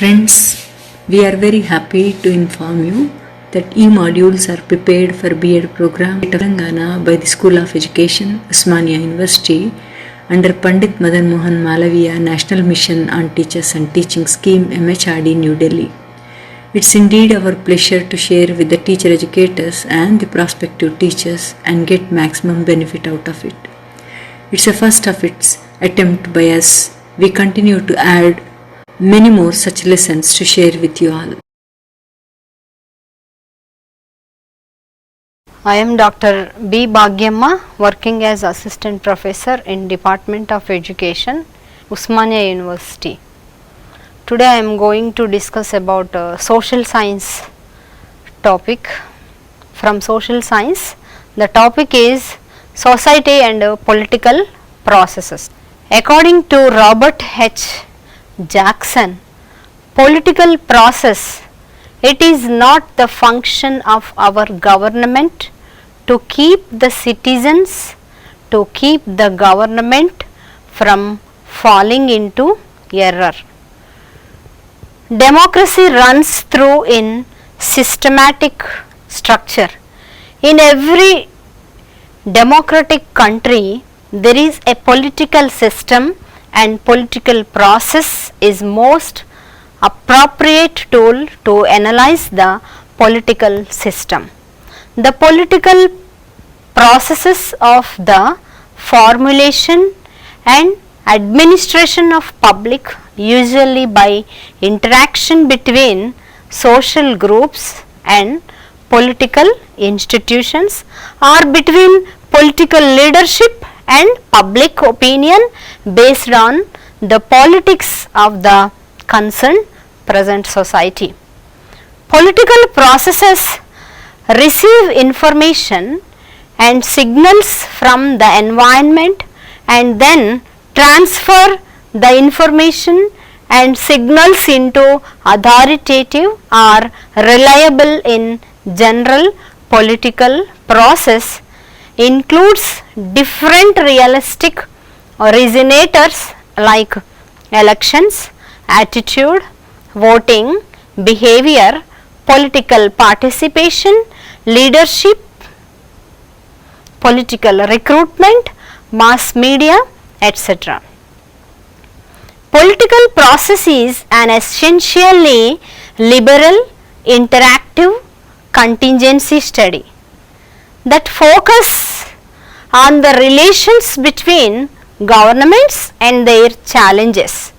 Friends, we are very happy to inform you that e-modules are prepared for B.Ed program at Telangana by the School of Education, Osmania University under Pandit Madan Mohan Malaviya National Mission on Teachers and Teaching Scheme MHRD New Delhi. It's indeed our pleasure to share with the teacher educators and the prospective teachers and get maximum benefit out of it. It's a first of its attempt by us. We continue to add many more such lessons to share with you all. I am Dr. B. Bhagyamma, working as Assistant Professor in Department of Education, Osmania University. Today I am going to discuss about social science topic. From social science, the topic is society and political processes. According to Robert H. Jackson, political process, it is not the function of our government to keep the citizens, to keep the government from falling into error. Democracy runs through in systematic structure. In every democratic country, there is a political system, and political process is most appropriate tool to analyze the political system. The political processes of the formulation and administration of public, usually by interaction between social groups and political institutions, or between political leadership and public opinion based on the politics of the concerned present society. Political processes receive information and signals from the environment and then transfer the information and signals into authoritative or reliable in general. Political process includes different realistic originators like elections, attitude, voting, behavior, political participation, leadership, political recruitment, mass media, etc. Political process is an essentially liberal, interactive contingency study that focus on the relations between governments and their challenges.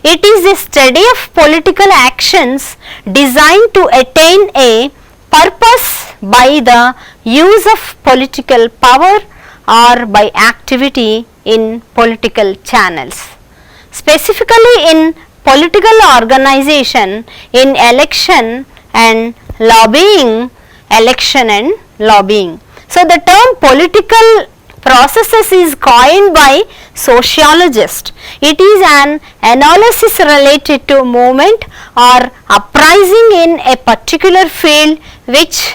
It is a study of political actions designed to attain a purpose by the use of political power or by activity in political channels. Specifically in political organization, in election and lobbying, election and lobbying. So the term political processes is coined by sociologists. It is an analysis related to movement or uprising in a particular field which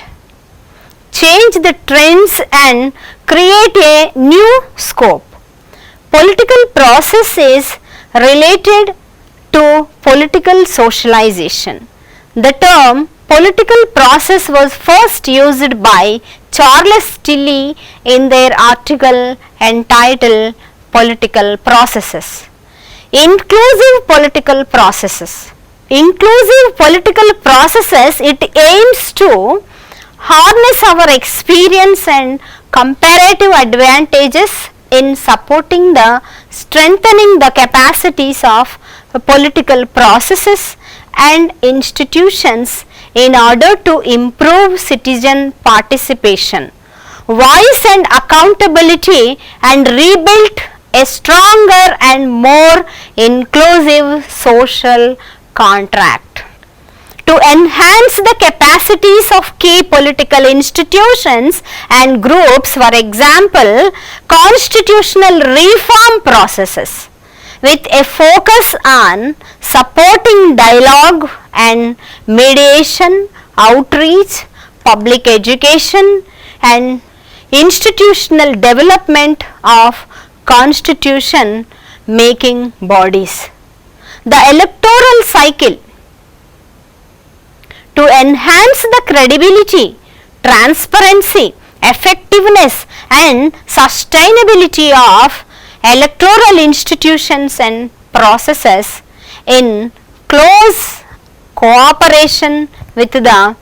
change the trends and create a new scope. Political process is related to political socialization. The term political process was first used by Charles Tilly in their article entitled Political Processes. Inclusive political processes. Inclusive political processes, it aims to harness our experience and comparative advantages in supporting the strengthening the capacities of political processes and institutions in order to improve citizen participation, voice and accountability, and rebuild a stronger and more inclusive social contract. To enhance the capacities of key political institutions and groups, for example, constitutional reform processes, with a focus on supporting dialogue and mediation, outreach, public education, and institutional development of constitution making bodies. The electoral cycle to enhance the credibility, transparency, effectiveness and sustainability of electoral institutions and processes in close cooperation with the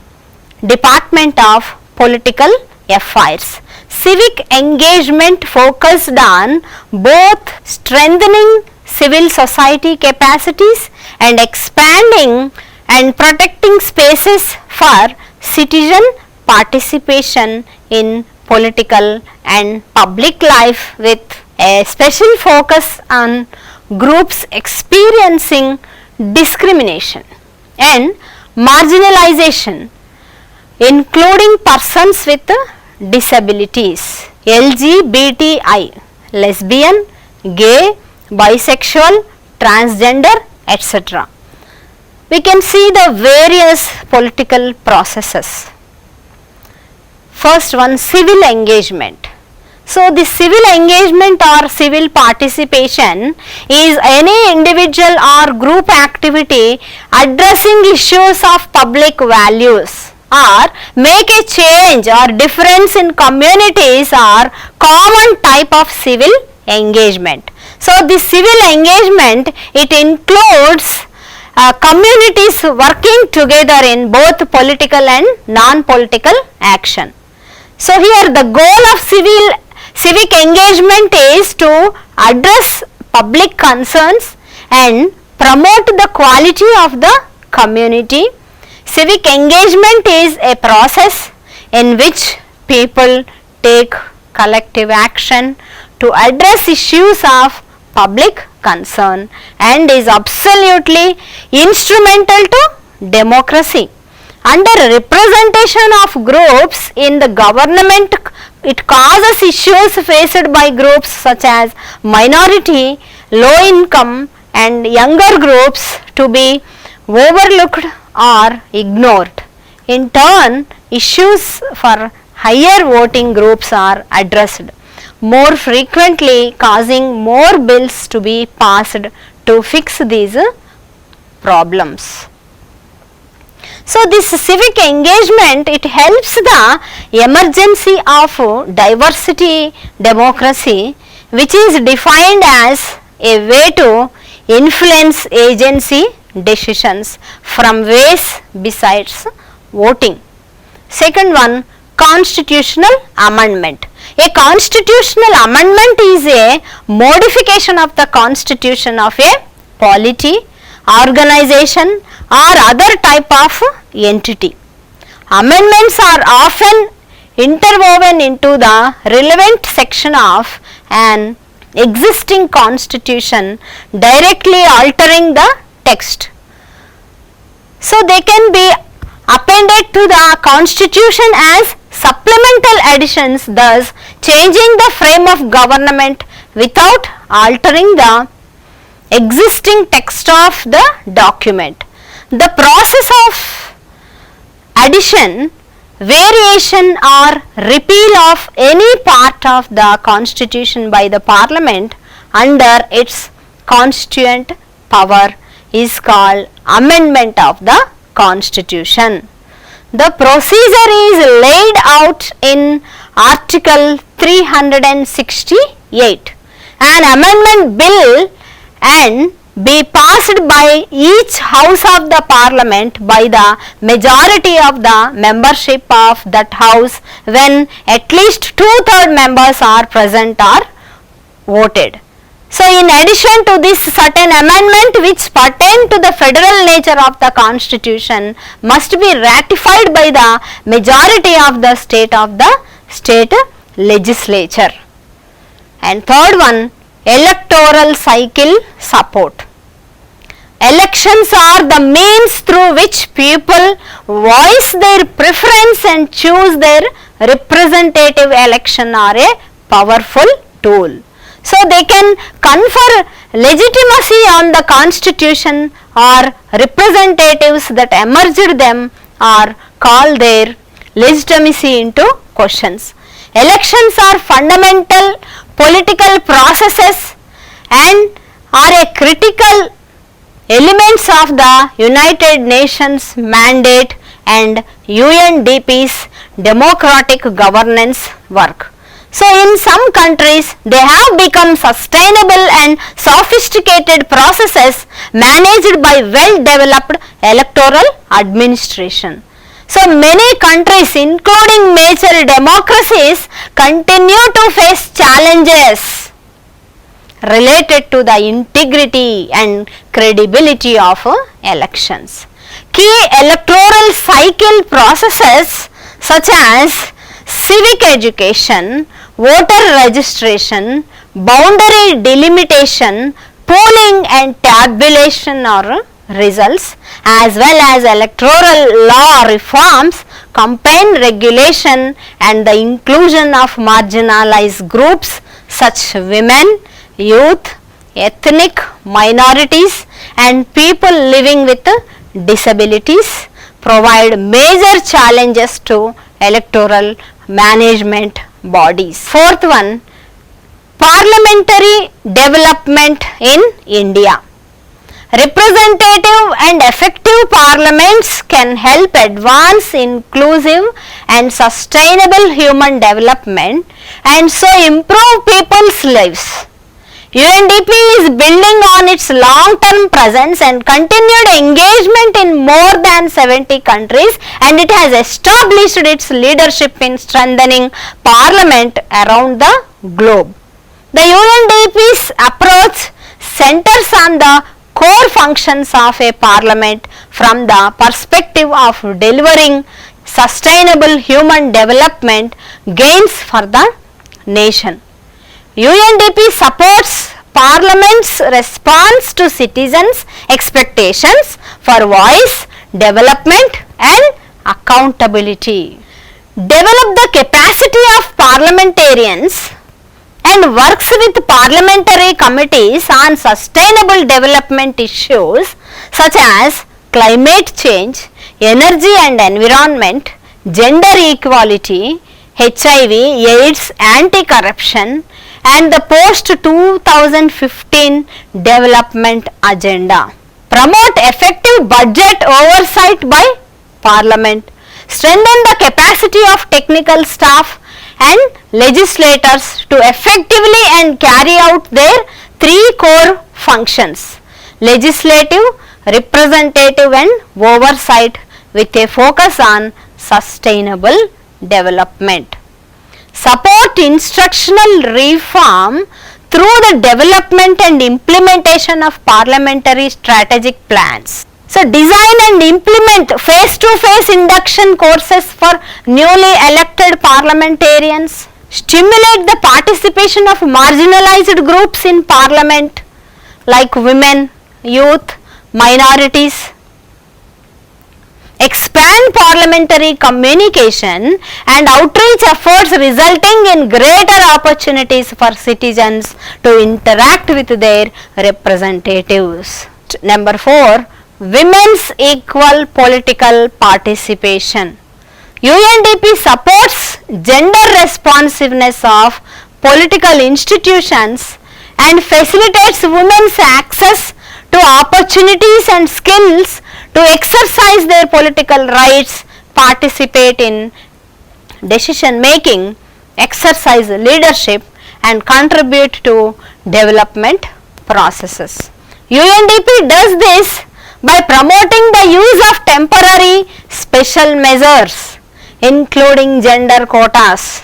Department of Political Affairs. Civic engagement focused on both strengthening civil society capacities and expanding and protecting spaces for citizen participation in political and public life, with a special focus on groups experiencing discrimination and marginalization, including persons with disabilities, LGBTI, lesbian, gay, bisexual, transgender, etc. We can see the various political processes. First one, civil engagement. So, the civil engagement or civil participation is any individual or group activity addressing issues of public values or make a change or difference in communities or common type of civil engagement. So, the civil engagement, it includes communities working together in both political and non-political action. So, here the goal of civic engagement is to address public concerns and promote the quality of the community. Civic engagement is a process in which people take collective action to address issues of public concern and is absolutely instrumental to democracy. Under representation of groups in the government, it causes issues faced by groups such as minority, low income and younger groups to be overlooked or ignored. In turn, issues for higher voting groups are addressed, more frequently causing more bills to be passed to fix these problems. So, this civic engagement, it helps the emergency of diversity democracy, which is defined as a way to influence agency decisions from ways besides voting. Second one, constitutional amendment. A constitutional amendment is a modification of the constitution of a polity, organization or other type of entity. Amendments are often interwoven into the relevant section of an existing constitution, directly altering the text. So, they can be appended to the constitution as supplemental additions, thus changing the frame of government without altering the existing text of the document. The process of addition, variation or repeal of any part of the constitution by the parliament under its constituent power is called amendment of the constitution. The procedure is laid out in Article 368. An amendment bill and be passed by each house of the parliament by the majority of the membership of that house when at least 2/3 members are present or voted. So, in addition to this, certain amendment which pertain to the federal nature of the constitution must be ratified by the majority of the state legislature. And third one, electoral cycle support. Elections are the means through which people voice their preference and choose their representative. Election are a powerful tool. So, they can confer legitimacy on the constitution or representatives that emerged them or call their legitimacy into questions. Elections are fundamental political processes and are a critical elements of the United Nations mandate and UNDP's democratic governance work. So in some countries they have become sustainable and sophisticated processes managed by well developed electoral administration. So many countries including major democracies continue to face challenges related to the integrity and credibility of elections. Key electoral cycle processes such as civic education, voter registration, boundary delimitation, polling and tabulation or results, as well as electoral law reforms, campaign regulation and the inclusion of marginalized groups such women, youth, ethnic minorities and people living with disabilities provide major challenges to electoral management bodies. Fourth one, parliamentary development in India. Representative and effective parliaments can help advance inclusive and sustainable human development and so improve people's lives. UNDP is building on its long-term presence and continued engagement in more than 70 countries, and it has established its leadership in strengthening parliament around the globe. The UNDP's approach centers on the core functions of a parliament from the perspective of delivering sustainable human development gains for the nation. UNDP supports Parliament's response to citizens' expectations for voice, development and accountability. Develop the capacity of parliamentarians and works with parliamentary committees on sustainable development issues such as climate change, energy and environment, gender equality, HIV, AIDS, anti-corruption and the post-2015 development agenda. Promote effective budget oversight by Parliament. Strengthen the capacity of technical staff and legislators to effectively and carry out their three core functions: legislative, representative and oversight, with a focus on sustainable development. Support instructional reform through the development and implementation of parliamentary strategic plans. So design and implement face-to-face induction courses for newly elected parliamentarians. Stimulate the participation of marginalized groups in parliament like women, youth, minorities. Expand parliamentary communication and outreach efforts resulting in greater opportunities for citizens to interact with their representatives. Number 4, women's equal political participation. UNDP supports gender responsiveness of political institutions and facilitates women's access to opportunities and skills to exercise their political rights, participate in decision making, exercise leadership and contribute to development processes. UNDP does this by promoting the use of temporary special measures including gender quotas,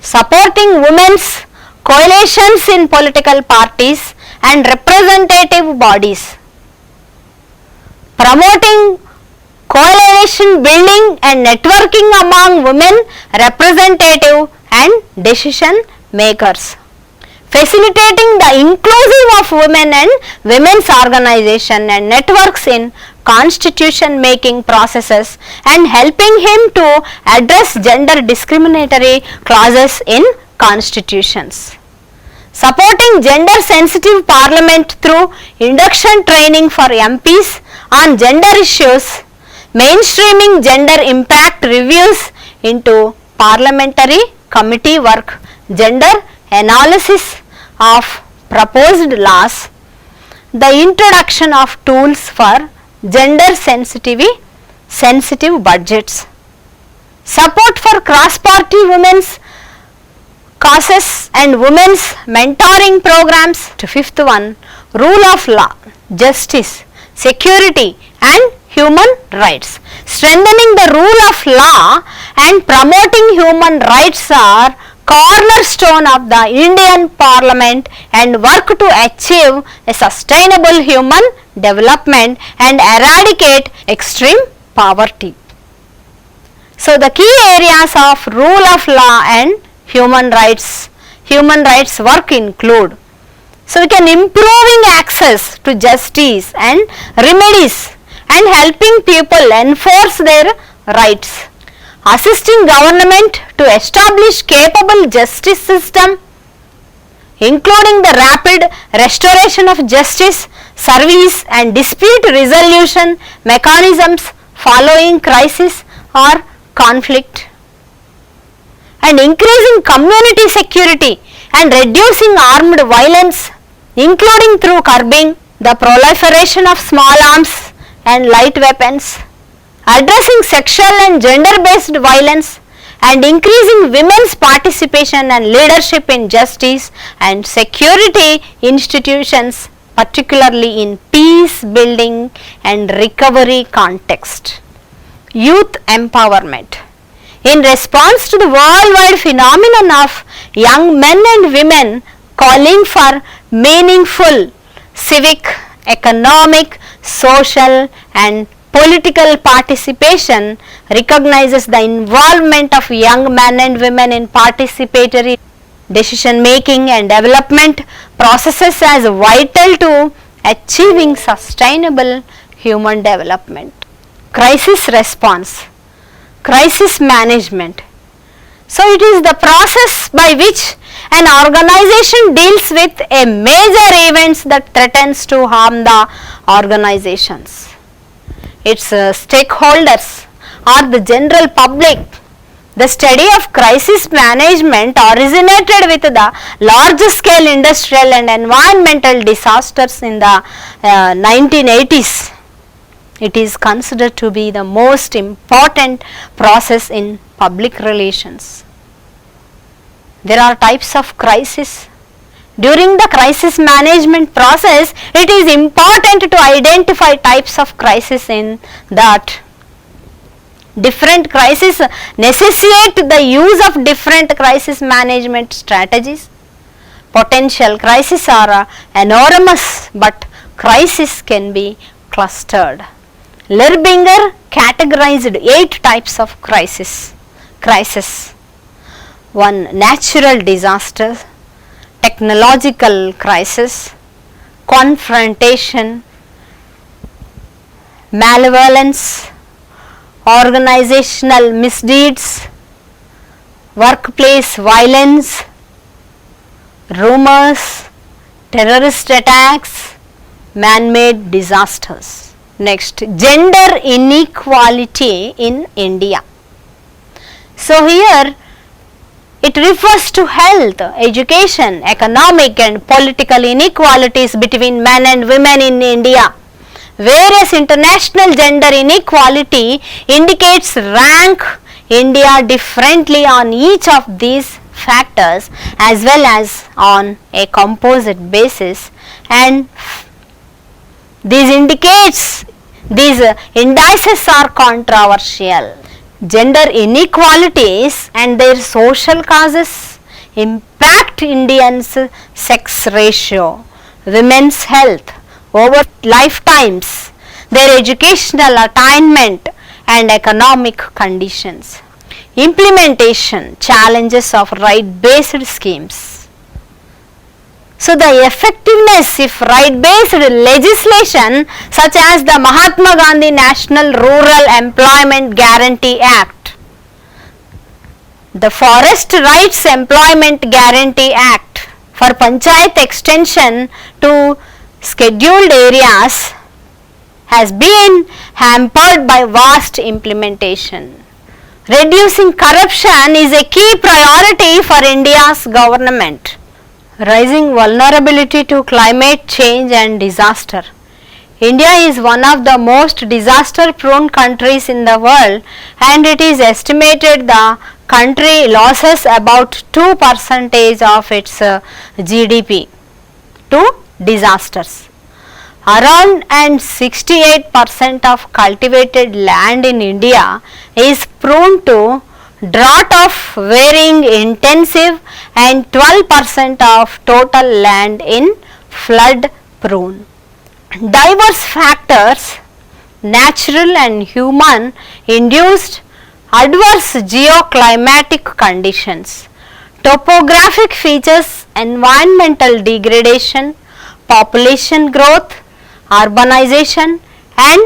supporting women's coalitions in political parties and representative bodies, promoting coalition building and networking among women representative and decision makers, facilitating the inclusion of women and women's organization and networks in constitution making processes and helping him to address gender discriminatory clauses in constitutions. Supporting gender sensitive parliament through induction training for MPs on gender issues, mainstreaming gender impact reviews into parliamentary committee work, gender analysis of proposed laws, the introduction of tools for gender sensitive sensitive budgets, support for cross-party women's causes and women's mentoring programs. To fifth one, rule of law, justice, security and human rights. Strengthening the rule of law and promoting human rights are cornerstone of the Indian Parliament and work to achieve a sustainable human development and eradicate extreme poverty. So the key areas of rule of law and human rights work include, so we can improving access to justice and remedies and helping people enforce their rights, assisting government to establish capable justice system, including the rapid restoration of justice, service and dispute resolution mechanisms following crisis or conflict, and increasing community security and reducing armed violence, including through curbing the proliferation of small arms and light weapons, addressing sexual and gender-based violence, and increasing women's participation and leadership in justice and security institutions, particularly in peace building and recovery context. Youth empowerment. In response to the worldwide phenomenon of young men and women calling for meaningful civic, economic, social and political participation, recognizes the involvement of young men and women in participatory decision making and development processes as vital to achieving sustainable human development. Crisis response, crisis management. So it is the process by which an organization deals with a major events that threatens to harm the organizations, its stakeholders or the general public. The study of crisis management originated with the large scale industrial and environmental disasters in the 1980s. It is considered to be the most important process in public relations. There are types of crisis. During the crisis management process, it is important to identify types of crisis in that. Different crises necessitate the use of different crisis management strategies. Potential crises are enormous, but crisis can be clustered. Lerbinger categorized 8 types of crisis. 1. Natural disaster, technological crisis, confrontation, malevolence, organizational misdeeds, workplace violence, rumors, terrorist attacks, man-made disasters. Next, gender inequality in India. So here it refers to health, education, economic and political inequalities between men and women in India. Whereas international gender inequality indicates rank India differently on each of these factors as well as on a composite basis, and these indices are controversial. Gender inequalities and their social causes impact Indians' sex ratio, women's health over lifetimes, their educational attainment and economic conditions. Implementation challenges of right-based schemes. So the effectiveness if right-based legislation such as the Mahatma Gandhi National Rural Employment Guarantee Act, the Forest Rights Employment Guarantee Act for Panchayat extension to scheduled areas has been hampered by vast implementation. Reducing corruption is a key priority for India's government. Rising vulnerability to climate change and disaster. India is one of the most disaster prone countries in the world, and it is estimated the country loses about 2% of its GDP to disasters. Around and 68% of cultivated land in India is prone to drought of varying intensive, and 12% of total land in flood prone. Diverse factors, natural and human induced adverse geoclimatic conditions, topographic features, environmental degradation, population growth, urbanization and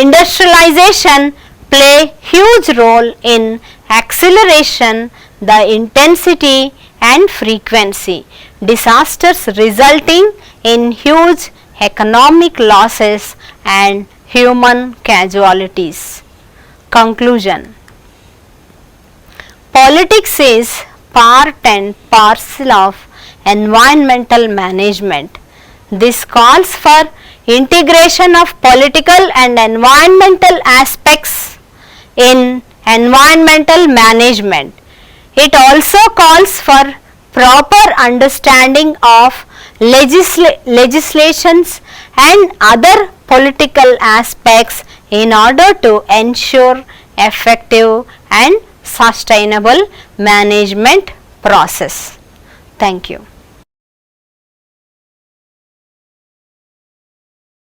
industrialization play huge role in acceleration the intensity and frequency disasters, resulting in huge economic losses and human casualties. Conclusion: politics is part and parcel of environmental management. This calls for integration of political and environmental aspects in environmental management. It also calls for proper understanding of legislations and other political aspects in order to ensure effective and sustainable management process. Thank you.